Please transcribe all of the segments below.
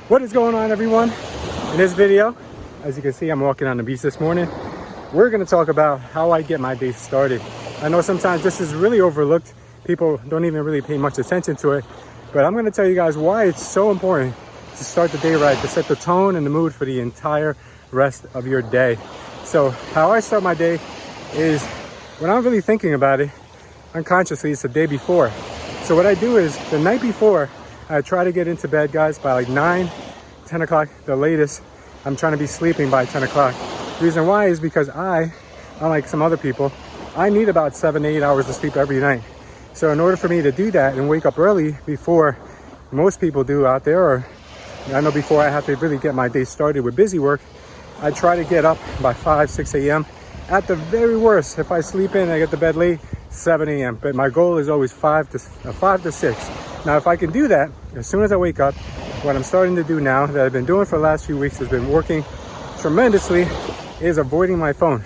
What is going on, everyone? In this video, as you can see, I'm walking on the beach this morning. We're going to talk about how I get my day started. I know sometimes this is really overlooked. People don't even really pay much attention to it, but I'm going to tell you guys why it's so important to start the day right, to set the tone and the mood for the entire rest of your day. So how I start my day is when I'm really thinking about it, unconsciously, it's the day before. So what I do is the night before, I try to get into bed, guys, by like 9, 10 o'clock, the latest. I'm trying to be sleeping by 10 o'clock. The reason why is because unlike some other people, I need about 7 to 8 hours of sleep every night. So in order for me to do that and wake up early before most people do out there, or I know before I have to really get my day started with busy work, I try to get up by 5, 6 a.m. At the very worst, if I sleep in and I get to bed late, 7 a.m. But my goal is always 5 to 6. Now, if I can do that, as soon as I wake up, what I'm starting to do now that I've been doing for the last few weeks has been working tremendously is avoiding my phone.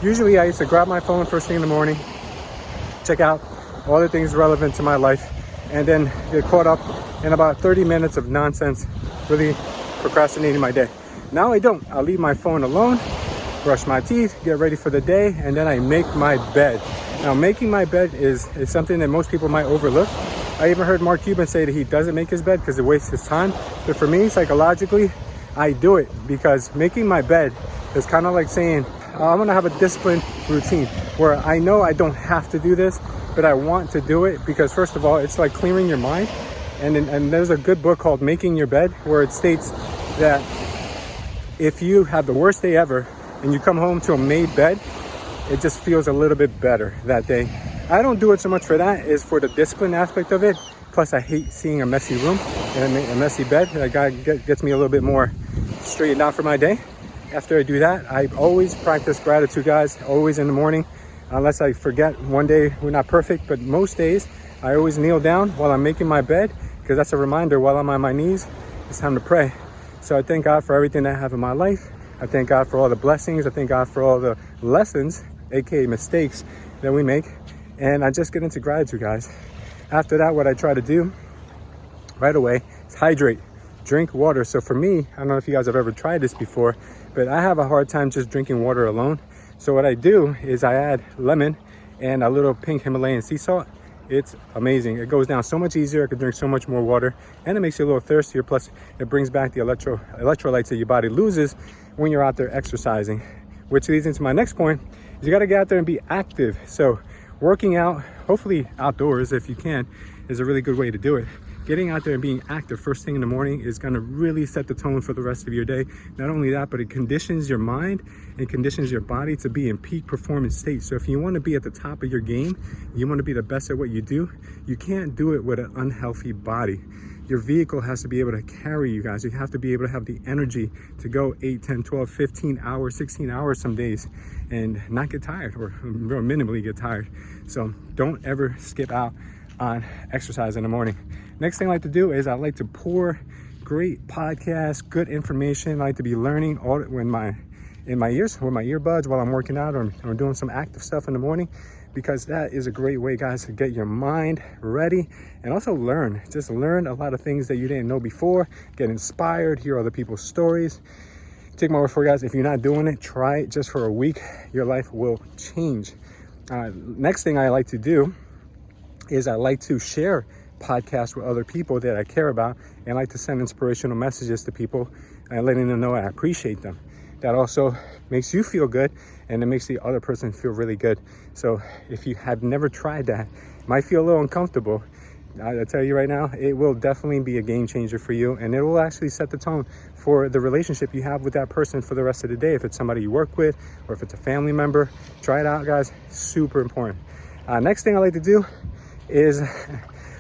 Usually I used to grab my phone first thing in the morning, check out all the things relevant to my life, and then get caught up in about 30 minutes of nonsense, really procrastinating my day. Now I don't. I'll leave my phone alone, brush my teeth, get ready for the day, and then I make my bed. Now, making my bed is something that most people might overlook. I even heard Mark Cuban say that he doesn't make his bed because it wastes his time. But for me, psychologically, I do it because making my bed is kind of like saying, I'm going to have a disciplined routine where I know I don't have to do this, but I want to do it because, first of all, it's like clearing your mind. And there's a good book called Making Your Bed where it states that if you have the worst day ever and you come home to a made bed, it just feels a little bit better that day. I don't do it so much for that, is for the discipline aspect of it. Plus, I hate seeing a messy room and a messy bed. That gets me a little bit more straightened out for my day. After I do that, I always practice gratitude, guys, always in the morning. Unless I forget, one day we're not perfect, but most days I always kneel down while I'm making my bed because that's a reminder while I'm on my knees, it's time to pray. So I thank God for everything that I have in my life. I thank God for all the blessings. I thank God for all the lessons, aka mistakes, that we make. And I just get into gratitude, guys. After that, what I try to do right away is hydrate, drink water. So for me, I don't know if you guys have ever tried this before, but I have a hard time just drinking water alone. So what I do is I add lemon and a little pink Himalayan sea salt. It's amazing. It goes down so much easier. I can drink so much more water, and it makes you a little thirstier. Plus, it brings back the electrolytes that your body loses when you're out there exercising, which leads into my next point. Is you got to get out there and be active. So working out, hopefully outdoors if you can, is a really good way to do it. Getting out there and being active first thing in the morning is going to really set the tone for the rest of your day. Not only that, but it conditions your mind and conditions your body to be in peak performance state. So if you want to be at the top of your game, you want to be the best at what you do, you can't do it with an unhealthy body. Your vehicle has to be able to carry you guys. You have to be able to have the energy to go 8, 10, 12, 15 hours, 16 hours some days and not get tired or minimally get tired. So don't ever skip out on exercise in the morning. Next thing I like to do is I like to pour great podcasts, good information. I like to be learning all in my ears, with my earbuds while I'm working out or doing some active stuff in the morning, because that is a great way, guys, to get your mind ready and also learn. Just learn a lot of things that you didn't know before, get inspired, hear other people's stories. Take my word for it, guys. If you're not doing it, try it just for a week. Your life will change. Next thing I like to do is I like to share podcasts with other people that I care about, and I like to send inspirational messages to people and letting them know I appreciate them. That also makes you feel good, and it makes the other person feel really good. So if you have never tried that, it might feel a little uncomfortable. I tell you right now, it will definitely be a game changer for you, and it will actually set the tone for the relationship you have with that person for the rest of the day. If it's somebody you work with or if it's a family member, try it out, guys. Super important. Next thing I like to do is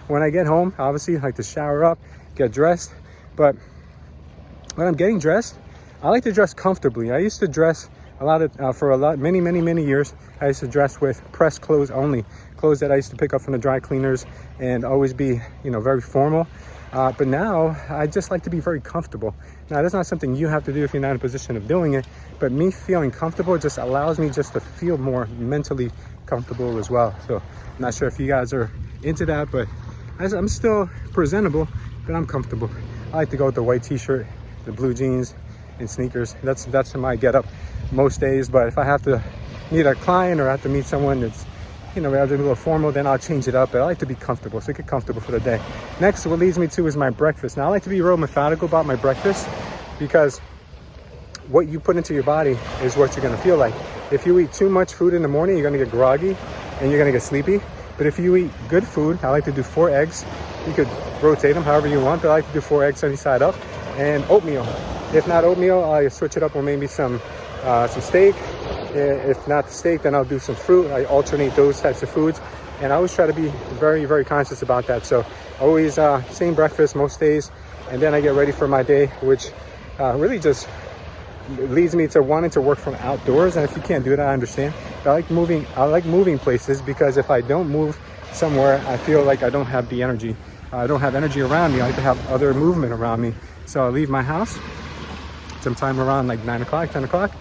when I get home, obviously I like to shower up, get dressed. But when I'm getting dressed, I like to dress comfortably. I used to dress many years. I used to dress with pressed clothes only, clothes that I used to pick up from the dry cleaners and always be, very formal. But now I just like to be very comfortable. Now, that's not something you have to do if you're not in a position of doing it, but me feeling comfortable just allows me just to feel more mentally comfortable as well. So I'm not sure if you guys are into that, but I'm still presentable, but I'm comfortable. I like to go with the white t-shirt, the blue jeans, and sneakers. That's my get up most days. But if I have to meet a client or have to meet someone that's, we have to be a little formal, then I'll change it up. But I like to be comfortable, so get comfortable for the day. Next, what leads me to is my breakfast. Now, I like to be real methodical about my breakfast because what you put into your body is what you're gonna feel like. If you eat too much food in the morning, you're gonna get groggy and you're gonna get sleepy. But if you eat good food, I like to do 4 eggs. You could rotate them however you want, but I like to do 4 eggs sunny side up, and oatmeal. If not oatmeal, I switch it up with maybe some steak. If not the steak, then I'll do some fruit. I alternate those types of foods, and I always try to be very, very conscious about that. So always same breakfast most days, and then I get ready for my day, which really just leads me to wanting to work from outdoors. And if you can't do that, I understand. But I like moving places, because if I don't move somewhere, I feel like I don't have the energy. I don't have energy around me. I like to have other movement around me. So I leave my house sometime around like 9 o'clock, 10 o'clock,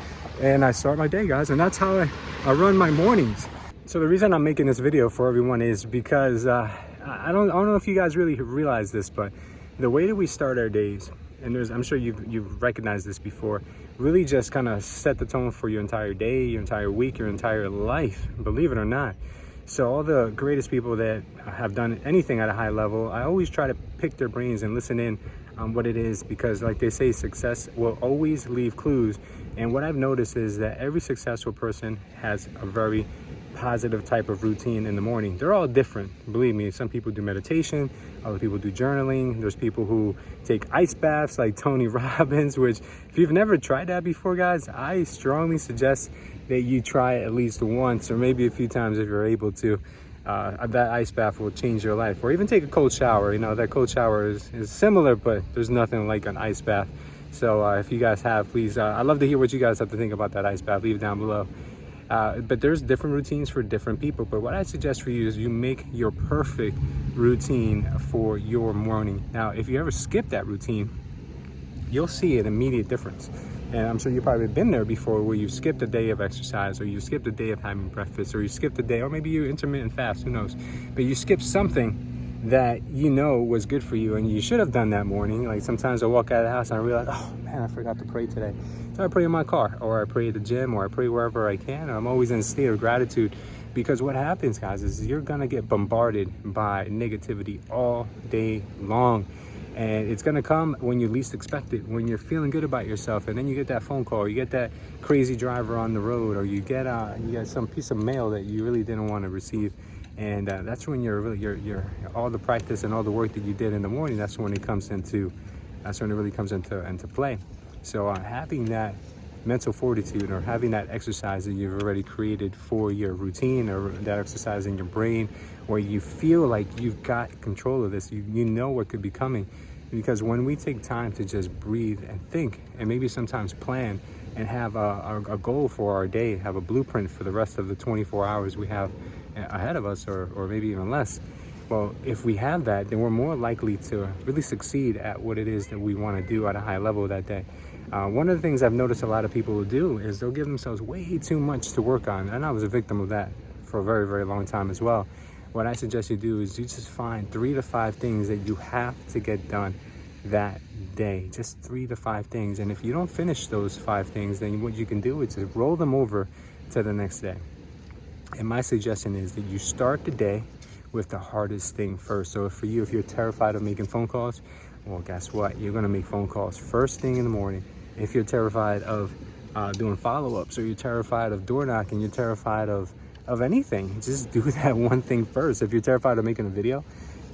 and I start my day, guys. And that's how I run my mornings. So the reason I'm making this video for everyone is because I don't know if you guys really realize this, but the way that we start our days, and I'm sure you've recognized this before, really just kind of set the tone for your entire day, your entire week, your entire life, believe it or not. So all the greatest people that have done anything at a high level, I always try to pick their brains and listen in on what it is, because like they say, success will always leave clues. And what I've noticed is that every successful person has a very positive type of routine in the morning. They're all different, believe me. Some people do meditation, other people do journaling. There's people who take ice baths like Tony Robbins, which if you've never tried that before, guys, I strongly suggest that you try it at least once, or maybe a few times if you're able to. That ice bath will change your life. Or even take a cold shower. That cold shower is similar, but there's nothing like an ice bath. So if you guys have, please, I'd love to hear what you guys have to think about that ice bath. Leave it down below. But there's different routines for different people. But what I suggest for you is you make your perfect routine for your morning. Now, if you ever skip that routine, you'll see an immediate difference. And I'm sure you've probably been there before, where you skipped a day of exercise, or you skipped a day of having breakfast, or you skipped a day, or maybe you intermittent fast, who knows. But you skipped something that was good for you and you should have done that morning. Like sometimes I walk out of the house and I realize, oh man, I forgot to pray today. So I pray in my car, or I pray at the gym, or I pray wherever I can. I'm always in a state of gratitude, because what happens, guys, is you're gonna get bombarded by negativity all day long. And it's gonna come when you least expect it, when you're feeling good about yourself, and then you get that phone call, or you get that crazy driver on the road, or you get some piece of mail that you really didn't want to receive. And that's when you're all the practice and all the work that you did in the morning, that's when it really comes into play. So having that mental fortitude, or having that exercise that you've already created for your routine, or that exercise in your brain where you feel like you've got control of this, you know what could be coming. Because when we take time to just breathe and think, and maybe sometimes plan and have a goal for our day, have a blueprint for the rest of the 24 hours we have ahead of us, or maybe even less. Well, if we have that, then we're more likely to really succeed at what it is that we want to do at a high level that day. One of the things I've noticed a lot of people will do is they'll give themselves way too much to work on. And I was a victim of that for a very, very long time as well. What I suggest you do is you just find 3 to 5 things that you have to get done that day. Just 3 to 5 things. And if you don't finish those 5 things, then what you can do is just roll them over to the next day. And my suggestion is that you start the day with the hardest thing first. So for you, if you're terrified of making phone calls, well, guess what? You're gonna make phone calls first thing in the morning. If you're terrified of doing follow-ups, or you're terrified of door knocking, you're terrified of anything, just do that one thing first. If you're terrified of making a video,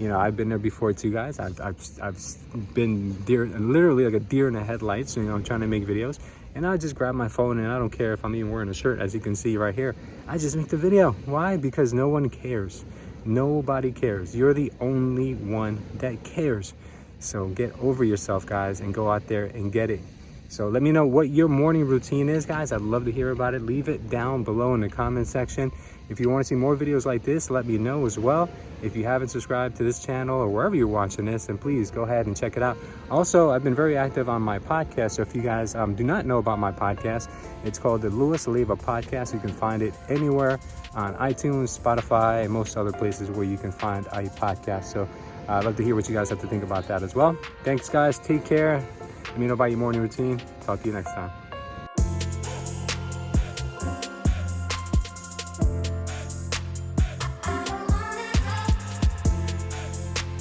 I've been there before too, guys. I've been literally like a deer in the headlights, trying to make videos. And I just grab my phone, and I don't care if I'm even wearing a shirt, as you can see right here. I just make the video. Why? Because no one cares. Nobody cares. You're the only one that cares. So get over yourself, guys, and go out there and get it. So let me know what your morning routine is, guys. I'd love to hear about it. Leave it down below in the comment section. If you want to see more videos like this, let me know as well. If you haven't subscribed to this channel, or wherever you're watching this, then please go ahead and check it out. Also, I've been very active on my podcast. So if you guys do not know about my podcast, it's called the Louis Leva Podcast. You can find it anywhere on iTunes, Spotify, and most other places where you can find a podcast. So I'd love to hear what you guys have to think about that as well. Thanks guys, take care. Let me know about your morning routine. Talk to you next time.